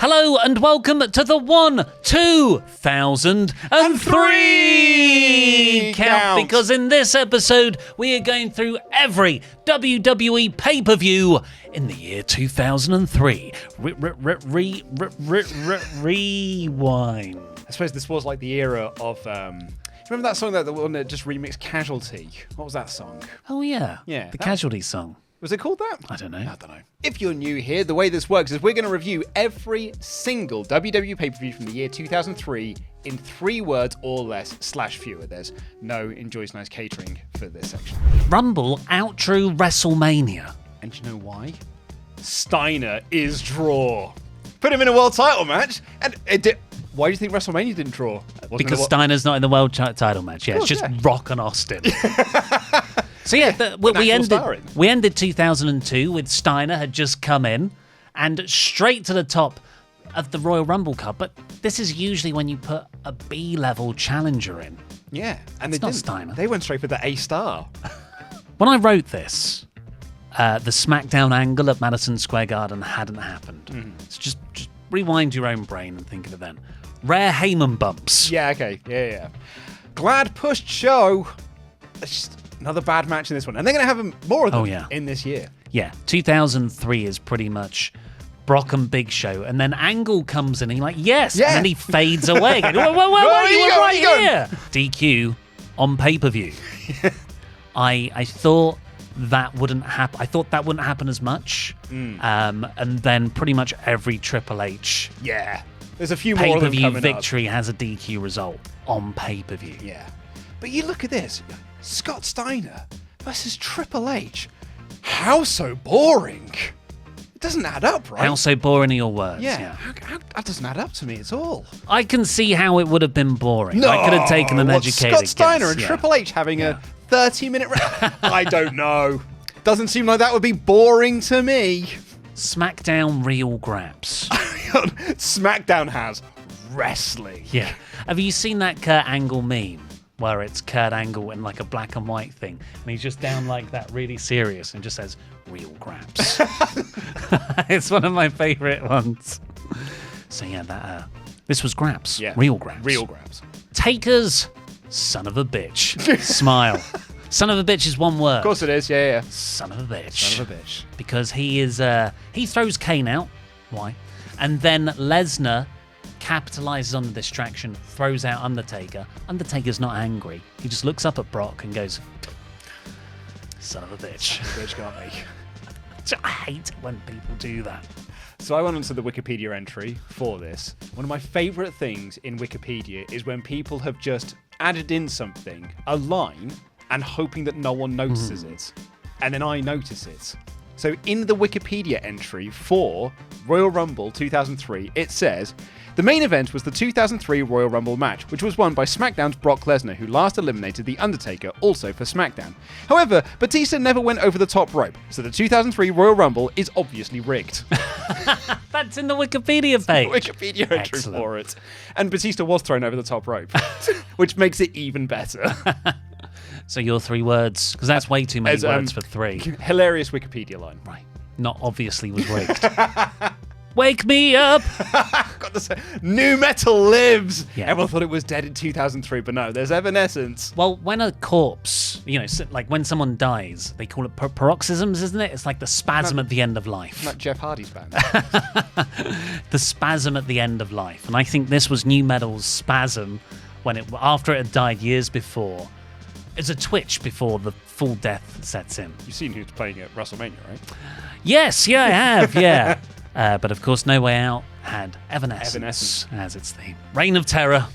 Hello and welcome to the 2003 count, because in this episode we are going through every WWE pay-per-view in the year 2003. Rewind. I suppose this was like the era of... remember that song, the one that just remixed Casualty? What was that song? Oh yeah, Yeah, the Casualty song. Was it called that? I don't know. If you're new here, the way this works is we're going to review every single WWE pay-per-view from the year 2003 in 3 words or less / fewer. There's no Enjoy's Nice catering for this section. Rumble outro WrestleMania. And you know why? Steiner is draw. Put him in a world title match, and it did. Why do you think WrestleMania didn't draw? Because Steiner's not in the world title match. Yeah, it's just Rock and Austin. So yeah, we ended 2002 with Steiner had just come in and straight to the top of the Royal Rumble Cup. But this is usually when you put a B-level challenger in. Yeah, and it's not Steiner. They went straight for the A-star. When I wrote this, the SmackDown angle at Madison Square Garden hadn't happened. Mm-hmm. So just rewind your own brain and think of it then. Rare Heyman bumps. Yeah, okay. Yeah. Glad pushed show. It's just another bad match in this one. And they're going to have more of them in this year. Yeah, 2003 is pretty much Brock and Big Show. And then Angle comes in and you're like, yes. Yeah. And then he fades away again. Whoa, you were right here. DQ on pay-per-view. I thought that wouldn't happen. I thought that wouldn't happen as much. And then pretty much every Triple H there's a few more of them pay-per-view coming victory has a DQ result on pay-per-view. Yeah. But you look at this. Scott Steiner versus Triple H. How so boring? It doesn't add up, right? How so boring are your words? Yeah. That doesn't add up to me at all. I can see how it would have been boring. No, I could have taken an educated Scott Steiner guess. And Triple H having a 30-minute... I don't know. Doesn't seem like that would be boring to me. SmackDown real graps. SmackDown has wrestling. Yeah. Have you seen that Kurt Angle meme? Where it's Kurt Angle in like a black and white thing, and he's just down like that, really serious, and just says "real graps." It's one of my favorite ones. So yeah, this was graps. Yeah, real graps. Real graps. Taker's son of a bitch. Smile. Son of a bitch is one word. Of course it is. Yeah. Son of a bitch. Son of a bitch. Because he throws Kane out. Why? And then Lesnar capitalizes on the distraction, throws out Undertaker. Undertaker's not angry. He just looks up at Brock and goes, son of a bitch. Bitch got me. I hate when people do that. So I went onto the Wikipedia entry for this. One of my favorite things in Wikipedia is when people have just added in something, a line, and hoping that no one notices it. And then I notice it. So in the Wikipedia entry for Royal Rumble 2003, it says, the main event was the 2003 Royal Rumble match, which was won by SmackDown's Brock Lesnar, who last eliminated The Undertaker, also for SmackDown. However, Batista never went over the top rope, so the 2003 Royal Rumble is obviously rigged. That's in the Wikipedia page. Wikipedia entry for it. And Batista was thrown over the top rope, which makes it even better. So your 3 words, because that's way too many words for 3. Hilarious Wikipedia line. Right. Not obviously was rigged. Wake me up! Got to say, new metal lives! Yeah. Everyone thought it was dead in 2003, but no, there's evanescence. Well, when a corpse, like when someone dies, they call it paroxysms, isn't it? It's like the spasm at the end of life. Not Jeff Hardy's band. The spasm at the end of life. And I think this was new metal's spasm after it had died years before. It's a twitch before the full death sets in. You've seen who's playing at WrestleMania, right? Yes, I have, yeah. But of course, No Way Out had Evanescence as its theme. Reign of Terror.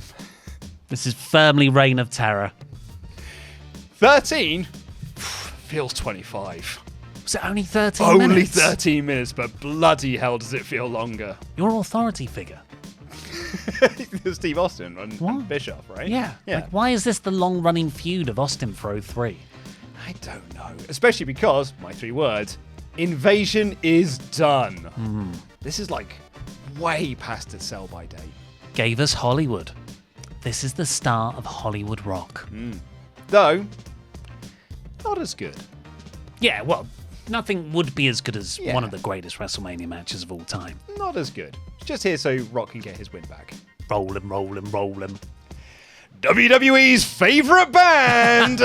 This is firmly Reign of Terror. 13? Feels 25. Was it only 13 minutes? Only 13 minutes, but bloody hell does it feel longer. You're an authority figure. Steve Austin and Bischoff, right? Yeah. Like, why is this the long-running feud of Austin for 03? I don't know. Especially because, my 3 words, invasion is done. This is like way past its sell-by date. Gave us Hollywood. This is the start of Hollywood rock. Though, not as good. Yeah, well, nothing would be as good as one of the greatest WrestleMania matches of all time. Not as good. It's just here so Rock can get his win back. Roll him. WWE's favourite band!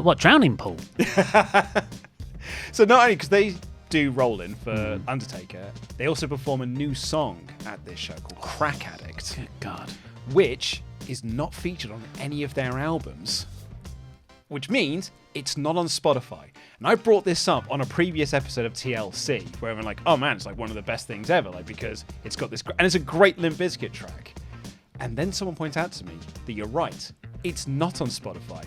What, Drowning Pool? So not only because they do Rollin' for Undertaker, they also perform a new song at this show called Crack Addict. Good God. Which is not featured on any of their albums. Which means it's not on Spotify. And I brought this up on a previous episode of TLC, where I'm like, oh man, it's like one of the best things ever, like because it's got this, and it's a great Limp Bizkit track. And then someone points out to me that you're right, it's not on Spotify,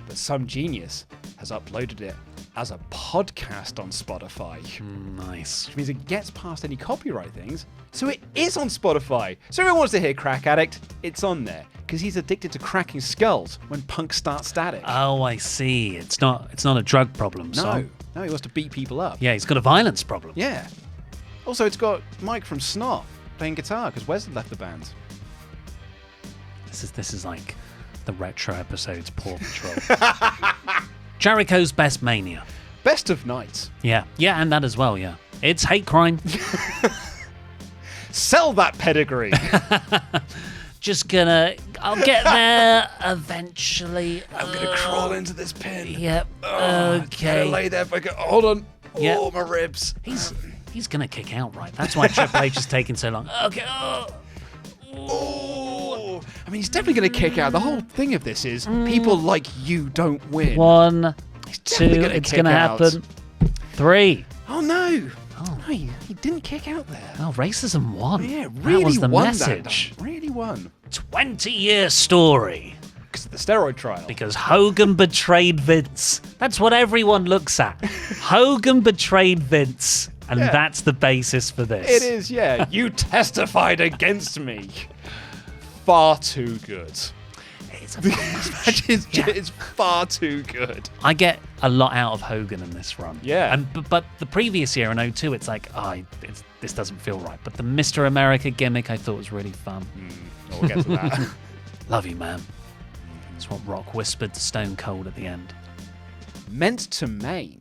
but some genius has uploaded it as a podcast on Spotify. Nice. Which means it gets past any copyright things, so it is on Spotify. So everyone wants to hear Crack Addict, it's on there. Because he's addicted to cracking skulls when Punk starts Static. Oh, I see. It's not a drug problem, so. No, he wants to beat people up. Yeah, he's got a violence problem. Yeah. Also, it's got Mike from Snot playing guitar because Wes left the band. This is like the retro episodes, Paw Patrol. Jericho's Best Mania. Best of Night. Yeah, and that as well, yeah. It's hate crime. Sell that pedigree. I'll get there eventually. I'm gonna crawl into this pin. Yep. Okay. Gotta lay there. Hold on. Yep. Oh, my ribs. He's gonna kick out, right? That's why Triple H is taking so long. Okay. Oh. I mean, he's definitely gonna kick out. The whole thing of this is people like you don't win. 1, 2. It's gonna happen. 3. Oh no. Oh, no, he didn't kick out there. Oh, racism won. Yeah, really that was the won message. That really won. 20-year story. Because of the steroid trial. Because Hogan betrayed Vince. That's what everyone looks at. Hogan betrayed Vince. And that's the basis for this. It is, yeah. You testified against me. Far too good. It's a match. It's far too good. I get a lot out of Hogan in this run. Yeah. But the previous year in 2002, it's like, this doesn't feel right. But the Mr. America gimmick I thought was really fun. We'll get to that. Love you, man. That's what Rock whispered to Stone Cold at the end. Meant to main.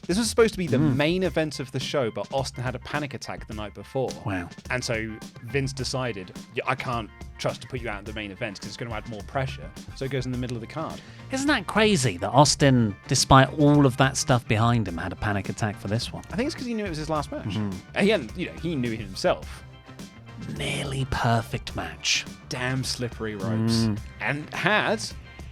This was supposed to be the main event of the show, but Austin had a panic attack the night before. Wow. And so Vince decided, I can't trust to put you out in the main event because it's going to add more pressure. So it goes in the middle of the card. Isn't that crazy that Austin, despite all of that stuff behind him, had a panic attack for this one? I think it's because he knew it was his last match. And he knew it himself. Nearly perfect match. Damn slippery ropes. And had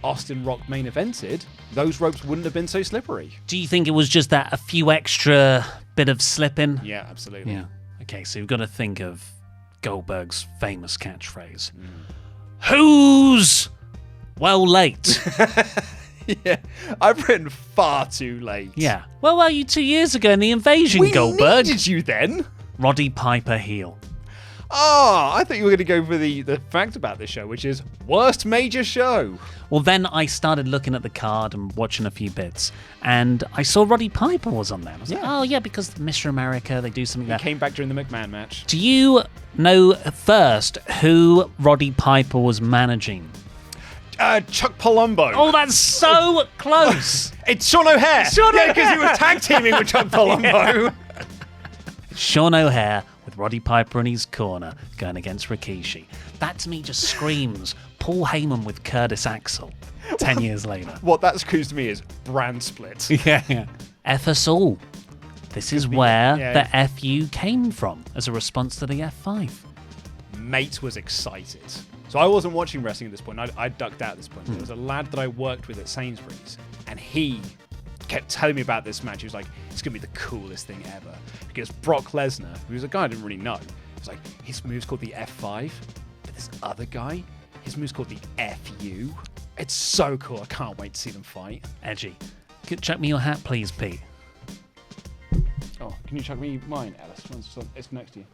Austin Rock main evented, those ropes wouldn't have been so slippery. Do you think it was just that a few extra bit of slipping? Yeah, absolutely. Yeah. Okay, so you've got to think of Goldberg's famous catchphrase. Who's well late? Yeah, I've written far too late. Yeah. Well, were you 2 years ago in the invasion, We Goldberg? needed you then. Roddy Piper heel. Oh, I thought you were going to go for the fact about this show, which is worst major show. Well, then I started looking at the card and watching a few bits, and I saw Roddy Piper was on there. I was like, oh, yeah, because Mr. America, they do something there. He came back during the McMahon match. Do you know first who Roddy Piper was managing? Chuck Palumbo. Oh, that's so close. It's Sean O'Haire. Yeah, because he was tag teaming with Chuck Palumbo. Sean O'Haire with Roddy Piper in his corner going against Rikishi. That to me just screams Paul Heyman with Curtis Axel 10 years later. What that screams to me is brand split. Yeah. F us all. This is where the FU came from as a response to the F5. Mate was excited. So I wasn't watching wrestling at this point. I ducked out at this point. There was a lad that I worked with at Sainsbury's, and he kept telling me about this match. He was like, it's going to be the coolest thing ever. Because Brock Lesnar, who was a guy I didn't really know, he was like, his move's called the F5, but this other guy, his move's called the FU. It's so cool. I can't wait to see them fight. Edgy. Chuck me your hat, please, Pete. Oh, can you chuck me mine, Alice? It's next to you.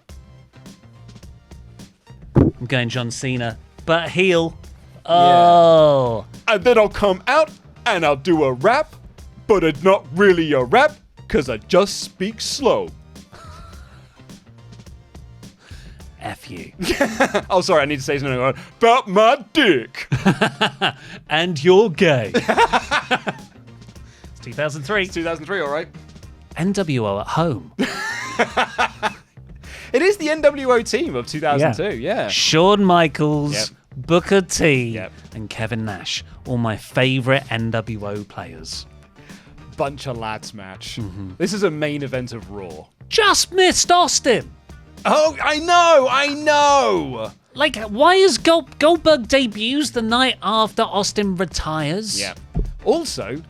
I'm going John Cena, but heel. Oh. Yeah. And then I'll come out and I'll do a rap, but it's not really a rap because I just speak slow. F you. Oh, sorry, I need to say something about my dick. And you're gay. 2003. It's 2003, all right. NWO at home. It is the NWO team of 2002, yeah. Shawn Michaels, Yep. Booker T, Yep. and Kevin Nash. All my favourite NWO players. Bunch of lads match. This is a main event of Raw. Just missed Austin. Oh, I know. Like, why is Goldberg debuts the night after Austin retires? Yeah. Also,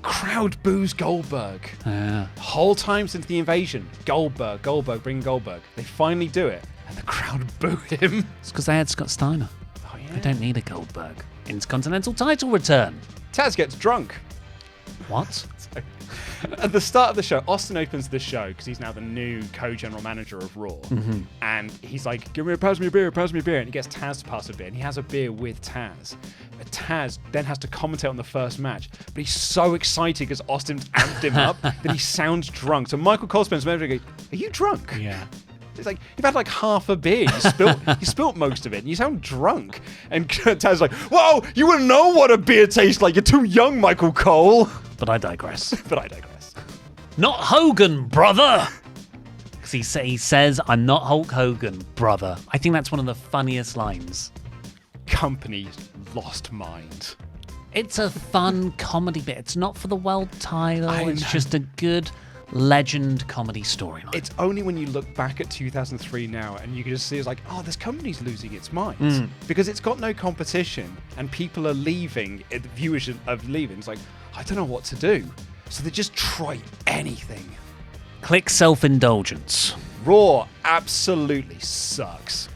crowd boos Goldberg. Whole time since the invasion. Goldberg, bring Goldberg. They finally do it, and the crowd boo him. It's because they had Scott Steiner. Oh, yeah. They don't need a Goldberg. Intercontinental title return. Taz gets drunk. What? At the start of the show, Austin opens the show because he's now the new co-general manager of Raw. And he's like, pass me a beer. And he gets Taz to pass a beer. And he has a beer with Taz. But Taz then has to commentate on the first match. But he's so excited because Austin's amped him up that he sounds drunk. So Michael Cole spends a minute going, are you drunk? Yeah. It's like, you've had like half a beer. You spilt most of it, and you sound drunk. And Taz's like, whoa, you wouldn't know what a beer tastes like. You're too young, Michael Cole. But I digress. Not Hogan, brother! Because he says, I'm not Hulk Hogan, brother. I think that's one of the funniest lines. Company lost mind. It's a fun comedy bit. It's not for the world title. I It's know. just a good legend comedy storyline. It's only when you look back at 2003 now and you can just see it's like, oh, this company's losing its mind. Because it's got no competition and people are leaving, the viewers are leaving. It's like, I don't know what to do. So they just try anything. Click self-indulgence. Raw absolutely sucks.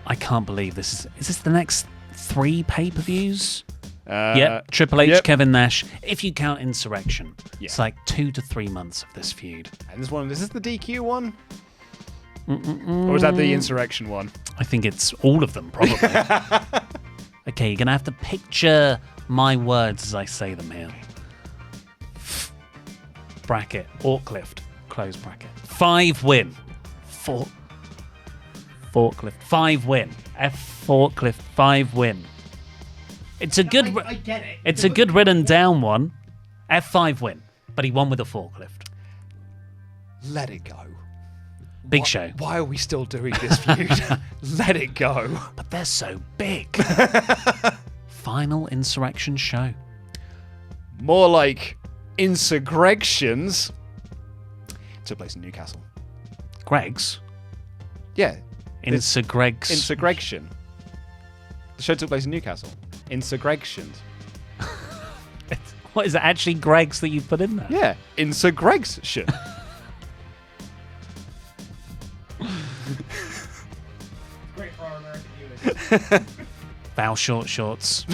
I can't believe this. Is this the next 3 pay-per-views? Yep. Yep. Triple H, Yep. Kevin Nash. If you count Insurrextion, Yeah. it's like 2 to 3 months of this feud. And is this the DQ one? Or is that the Insurrection one? I think it's all of them, probably. Okay, you're going to have to picture my words as I say them here. Bracket, Orclift, close bracket. 5 win. Forklift, 5 win. Forklift, 5 win. It's a good. I get it. It's a good written down one. F5 win, but he won with a forklift. Let it go. Big Show. Why are we still doing this feud? Let it go. But they're so big. Final Insurrection show. More like Insurrections. Took place in Newcastle. Greg's. Yeah. Greg's. Insurrection. The show took place in Newcastle. Insurrections. What is it actually Greg's that you put in there? Yeah. Insurrection. Great for our American viewers. Val Short Shorts.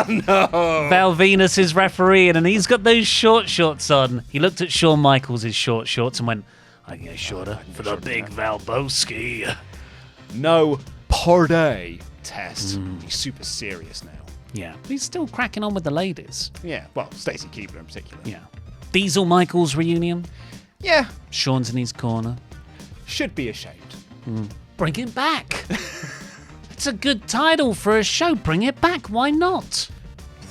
No. Val Venus is refereeing and he's got those short shorts on. He looked at Shawn Michaels' short shorts and went, I can get shorter for the big Valboski. No per day test. He's super serious now. Yeah, but he's still cracking on with the ladies. Yeah. Well, Stacey Keebler in particular. Yeah. Diesel Michaels reunion. Yeah. Sean's in his corner. Should be ashamed. Bring it back. It's a good title for a show. Bring it back. Why not?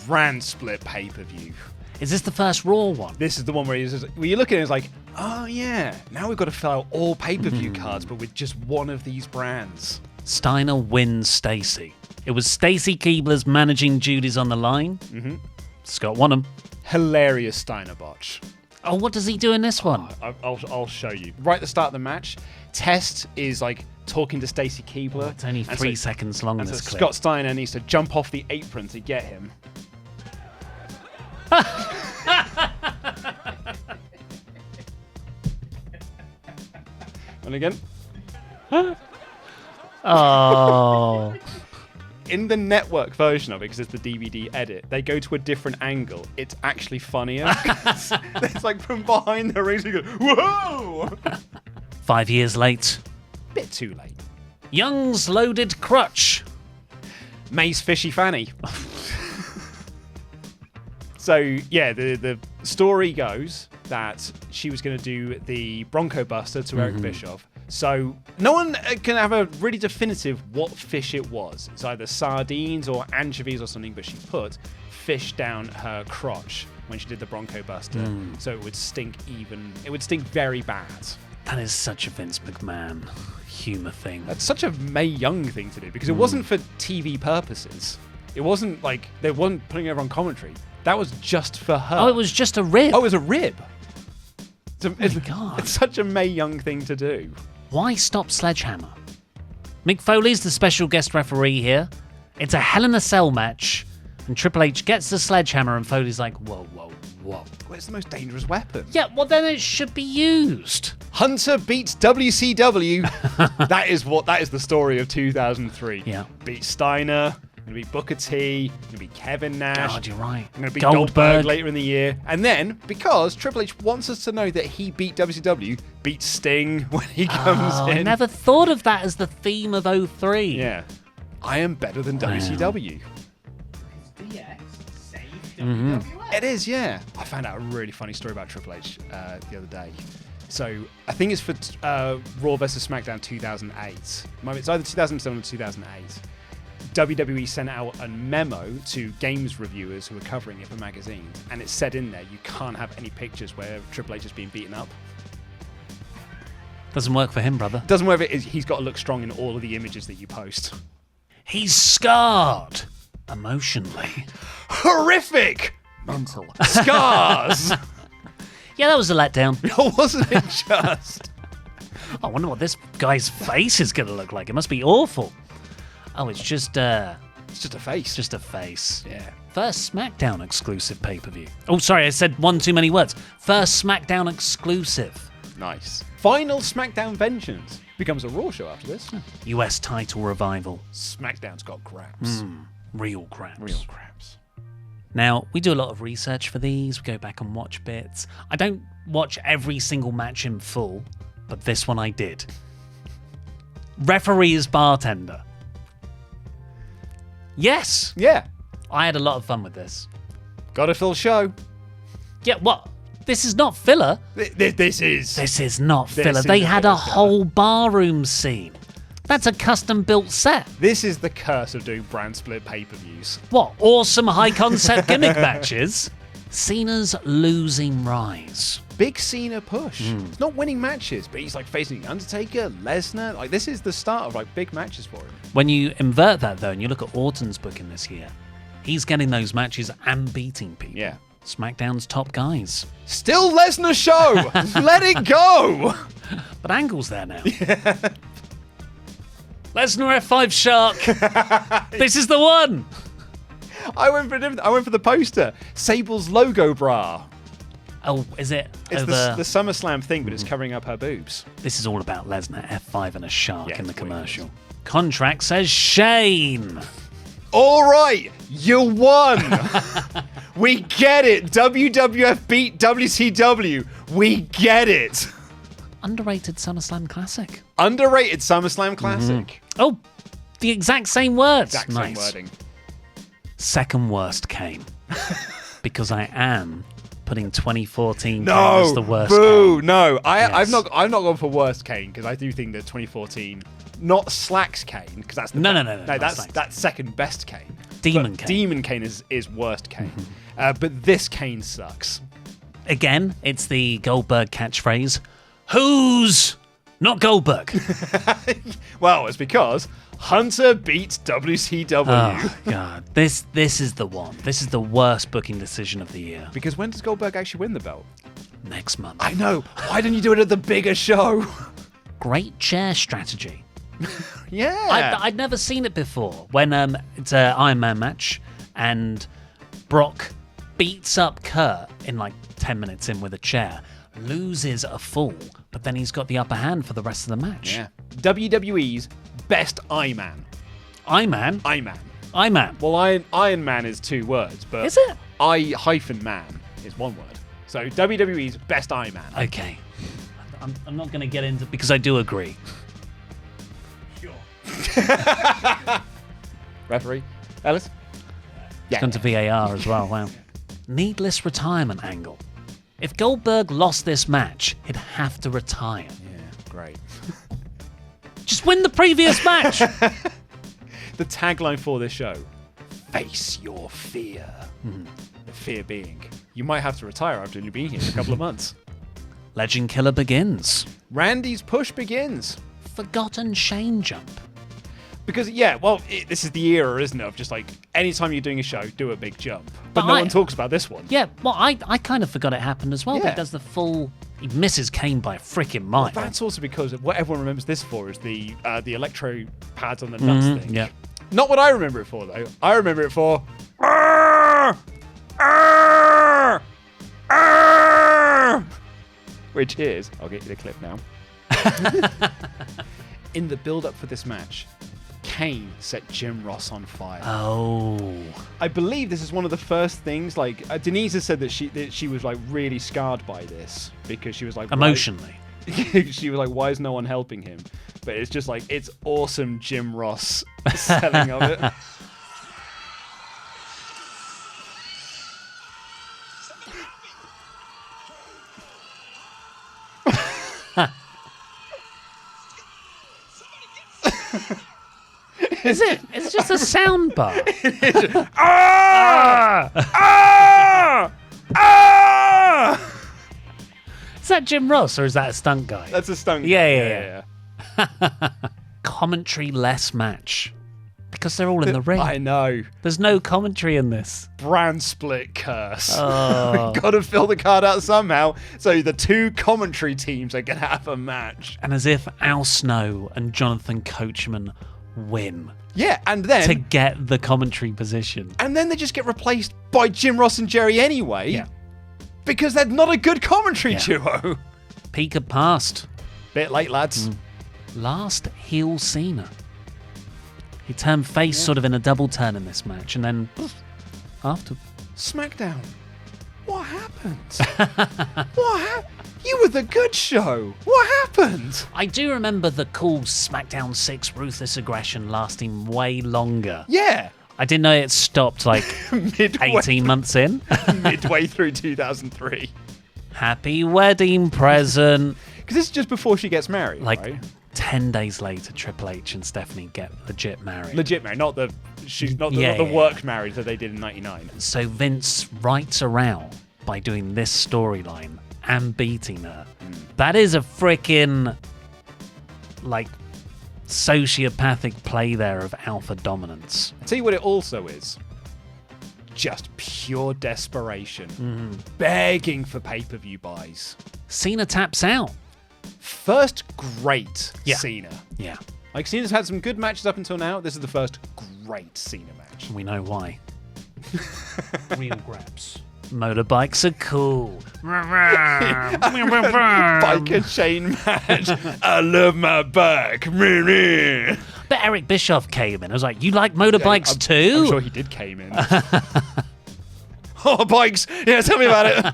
Brand split pay-per-view. Is this the first Raw one? This is the one where you look at it, it's like, oh yeah, now we've got to fill out all pay-per-view cards, but with just one of these brands. Steiner wins Stacy. It was Stacy Keebler's managing duties on the line. Scott won him. Hilarious Steiner botch. Oh, what does he do in this one? I'll show you. Right at the start of the match, Test is like talking to Stacy Keebler. It's only 3 seconds long in and this so clip. Scott Steiner needs to jump off the apron to get him. And again. Oh. In the network version of it, because it's the DVD edit, they go to a different angle. It's actually funnier. It's like from behind the ring, so you go, whoa! 5 years late. Bit too late. Young's loaded crutch. May's fishy fanny. So, yeah, the story goes that she was going to do the Bronco Buster to Eric Bischoff. So no one can have a really definitive what fish it was. It's either sardines or anchovies or something, but she put fish down her crotch. when she did the Bronco Buster, so it would stink very bad. That is such a Vince McMahon humor thing. That's such a Mae Young thing to do, because it wasn't for TV purposes. It wasn't like they weren't putting her on commentary. That was just for her. Oh, it was just a rib. Oh, it was a rib. God. It's such a Mae Young thing to do. Why stop Sledgehammer? Mick Foley's the special guest referee here. It's a Hell in a Cell match, and Triple H gets the sledgehammer, and Foley's like, whoa, whoa, whoa. Well, it's the most dangerous weapon. Yeah, well, then it should be used. Hunter beats WCW. That is the story of 2003. Yeah. Beat Steiner. Going to be Booker T. Going to be Kevin Nash. God, you're right. Going to be Goldberg later in the year. And then, because Triple H wants us to know that he beat WCW, beat Sting when he comes in. I never thought of that as the theme of 03. Yeah. I am better than WCW. DX saved WWF. It is, yeah. I found out a really funny story about Triple H the other day. So I think it's for Raw vs. SmackDown 2008. It's either 2007 or 2008. WWE sent out a memo to games reviewers who were covering it for magazines, and it said in there you can't have any pictures where Triple H is being beaten up. Doesn't work for him, brother. Doesn't work. He's got to look strong in all of the images that you post. He's scarred emotionally. Horrific Mental. scars. Yeah, that was a letdown. Wasn't it just? I wonder what this guy's face is going to look like. It must be awful. Oh, it's just It's just a face. just a face. Yeah. First SmackDown exclusive pay-per-view. Oh, sorry, I said one too many words. First SmackDown exclusive. Nice. Final SmackDown Vengeance becomes a Raw show after this. US title revival. SmackDown's got grabs. Real craps. Real grabs. Now, we do a lot of research for these. We go back and watch bits. I don't watch every single match in full, but this one I did. Referee as bartender. Yes, Yeah. I had a lot of fun with this. Got a full show. Yeah, what? This is not filler. This is. This is not filler. is They a had filler. a whole barroom scene. That's a custom-built set. This is the curse of doing brand split pay-per-views. What? Awesome high-concept gimmick matches. Cena's losing rise. Big Cena push. It's not winning matches, but he's like facing Undertaker, Lesnar. Like this is the start of like big matches for him. When you invert that, though, and you look at Orton's booking this year, he's getting those matches and beating people. Yeah. SmackDown's top guys. Still Lesnar show. Let it go. But Angle's there now. Lesnar F5 Shark. This is the one. I went for the poster. Sable's logo bra. Oh, is it? It's over... the SummerSlam thing, but it's covering up her boobs. This is all about Lesnar F5 and a shark Yeah, in the it's weird. commercial. Contract says Shane. All right, you won. We get it. WWF beat WCW. We get it. Underrated SummerSlam Classic. Underrated SummerSlam Classic. Oh, the exact same words. Exact same wording. Second worst Kane. Because I am putting 2014 Kane No, as the worst boo, Kane. no. Yes. I've not gone for worst Kane because I do think that 2014, not Slacks Kane, because that's the No, that's Slacks. that's second best Kane. Demon But Kane. Demon Kane is worst Kane. But this Kane sucks. Again, it's the Goldberg catchphrase. Who's not Goldberg? Well, it's because Hunter beats WCW. Oh, God. This is the one. This is the worst booking decision of the year. Because when does Goldberg actually win the belt? Next month. I know. Why didn't you do it at the bigger show? Great chair strategy. Yeah. I'd never seen it before. When it's an Iron Man match and Brock beats up Kurt in like 10 minutes in with a chair, loses a fall, but then he's got the upper hand for the rest of the match. Yeah. WWE's best I-Man. I-Man? I-Man. I-Man. Well, Iron Man is 2 words, but Is it? I-Man is 1 word. So WWE's best I-Man. Okay. I'm not going to get into because I do agree. Sure. Referee? Ellis? It's gone to VAR as well. Wow. Needless retirement angle. If Goldberg lost this match, he'd have to retire. Yeah, great. Just win the previous match. The tagline for this show, face your fear. The fear being, You might have to retire after only being here for a couple of months. Legend Killer begins. Randy's push begins. Forgotten Shane jump. Because, this is the era, isn't it? Of just like, anytime you're doing a show, do a big jump. But But no one talks about this one. Yeah, well, I kind of forgot it happened as well. Yeah. But he does the full... He misses Kane by a freaking mile. That's also because what everyone remembers this for is the electro pads on the nuts thing. Yeah. Not what I remember it for, though. I remember it for... "Arr! Arr! Arr!" Which is... I'll get you the clip now. In the build-up for this match, Kane set Jim Ross on fire. Oh. I believe this is one of the first things, like, Denise has said that she was, like, really scarred by this, because she was like... Emotionally. She was like, why is no one helping him? But it's just like, it's awesome Jim Ross selling of it. Is it? It's just a sound bar. Ah! Ah! Ah! Is that Jim Ross or is that a stunt guy? That's a stunt. Yeah. Commentary-less match. Because they're all in the ring. I know. There's no commentary in this. Brand split curse. Oh. Got to fill the card out somehow. So the two commentary teams are going to have a match. And as if Al Snow and Jonathan Coachman win Yeah, and then... to get the commentary position. And then they just get replaced by Jim Ross and Jerry anyway. Yeah. Because they're not a good commentary duo. Peak of past. Bit late, lads. Last heel Cena. He turned face sort of in a double turn in this match, and then after... SmackDown. What happened? You were the good show. What happened? I do remember the cool SmackDown 6 Ruthless Aggression lasting way longer. Yeah. I didn't know it stopped like Midway 18 months in. midway through 2003. Happy wedding present. Because this is just before she gets married, Like right? 10 days later, Triple H and Stephanie get legit married. Legit married, not the work married that they did in 99. So Vince rights her out by doing this storyline and beating her. That is a freaking like sociopathic play there of alpha dominance. I'll tell you what it also is. Just pure desperation. Begging for pay-per-view buys. Cena taps out. First great Cena. Yeah, Like, Cena's had some good matches up until now. This is the first great Cena match. we know why. Real grabs. Motorbikes are cool. Biker chain match. I love my bike. But Eric Bischoff came in. I was like, you like motorbikes too? I'm sure he did came in. Oh, bikes. Yeah, tell me about it.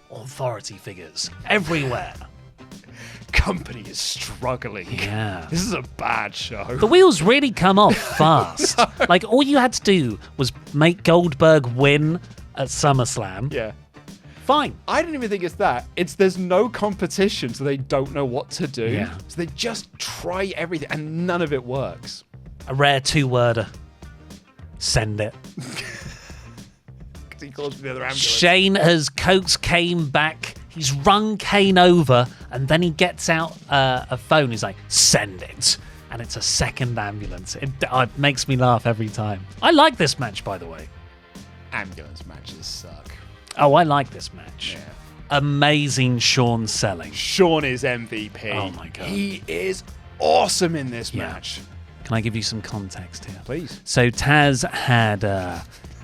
Authority figures everywhere. Company is struggling. Yeah. This is a bad show. The wheels really come off fast. Like, all you had to do was make Goldberg win at SummerSlam. Yeah. Fine. I don't even think it's that. It's there's no competition, so they don't know what to do. Yeah. So they just try everything, and none of it works. A rare two-worder. Send it. He calls for the other ambulance. Shane has coaxed Kane back. He's run Kane over, and then he gets out a phone. He's like, send it. And it's a second ambulance. It makes me laugh every time. I like this match, by the way. Ambulance matches suck. Oh, I like this match. Yeah. Amazing Sean selling. Sean is MVP. Oh my God. He is awesome in this match. Can I give you some context here? Please. So Taz had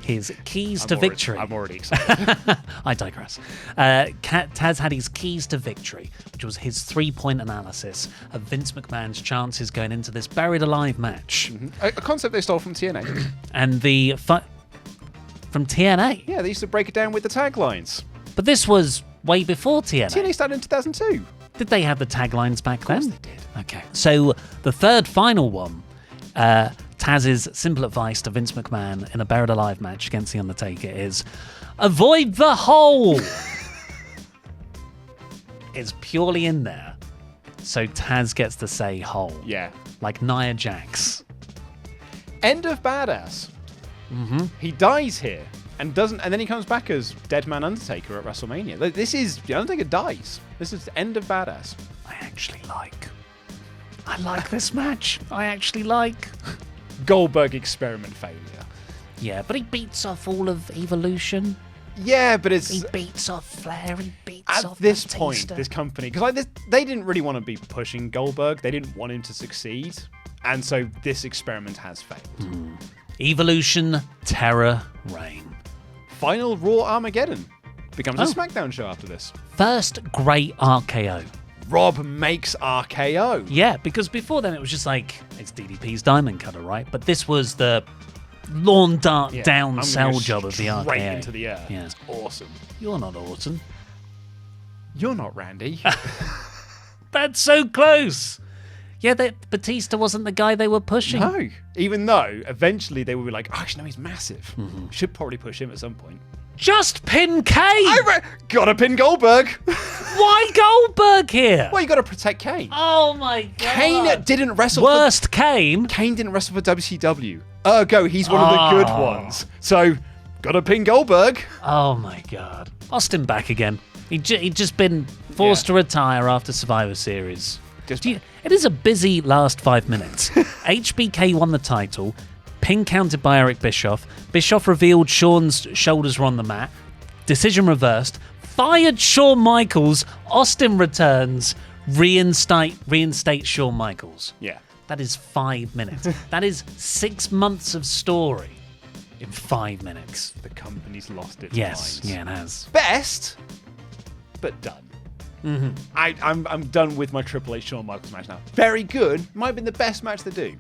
his keys to victory. I'm already excited. I digress. Taz had his keys to victory, which was his 3-point analysis of Vince McMahon's chances going into this Buried Alive match. A concept they stole from TNA. And from TNA. Yeah, they used to break it down with the taglines. But this was way before TNA. TNA started in 2002. Did they have the taglines back then? Of course they did. Okay. So the third final one, Taz's simple advice to Vince McMahon in a Buried Alive match against The Undertaker is, avoid the hole! It's purely in there. So Taz gets to say hole. Yeah. Like Nia Jax. End of Badass. He dies here. and then he comes back as Dead Man Undertaker at WrestleMania. This is the Undertaker dies. This is the end of Badass. I like this match. I actually like. Goldberg experiment failure. Yeah, but he beats off all of Evolution. Yeah, but He beats off Flair. He beats off at this Batista. point, this company, because they didn't really want to be pushing Goldberg. They didn't want him to succeed, and so this experiment has failed. Evolution, Terror, Reign. Final Raw Armageddon becomes a SmackDown show after this. First great RKO. Rob makes RKO. Yeah, because before then it was just like, it's DDP's Diamond Cutter, right? But this was the lawn dart down I'm sell gonna go job of the RKO. Straight into the air. Yeah. It's awesome. You're not Orton. You're not Randy. That's so close. Yeah, Batista wasn't the guy they were pushing. No. Even though eventually they would be like, oh, actually, no, he's massive. Should probably push him at some point. Just pin Kane! Gotta pin Goldberg. Why Goldberg here? Well, you gotta protect Kane. Oh my god. Kane didn't wrestle Worst Kane? Kane didn't wrestle for WCW. Ergo, he's one of the good ones. So, gotta pin Goldberg. Oh my god. Austin back again. He'd just been forced to retire after Survivor Series. It is a busy last 5 minutes. HBK won the title. Pin counted by Eric Bischoff. Bischoff revealed Shawn's shoulders were on the mat. Decision reversed. Fired Shawn Michaels. Austin returns. Reinstate Shawn Michaels. Yeah. That is 5 minutes. That is 6 months of story in 5 minutes. The company's lost its Yes, mind. yeah, it has. Best, but done. I'm done with my Triple H Shawn Michaels match now. Very good. Might have been the best match to do.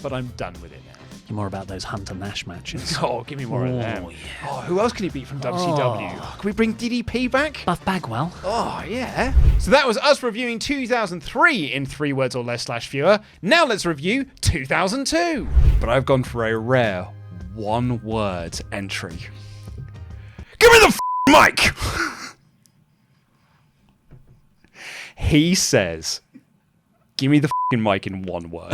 But I'm done with it now. You're more about those Hunter Nash matches. Oh, give me more of them. Yeah. Oh, who else can he beat from WCW? Can we bring DDP back? Buff Bagwell. Oh, yeah. So that was us reviewing 2003 in 3 words or less / fewer. Now let's review 2002. But I've gone for a rare 1-word entry. Give me the mic! He says, give me the mic in 1 word.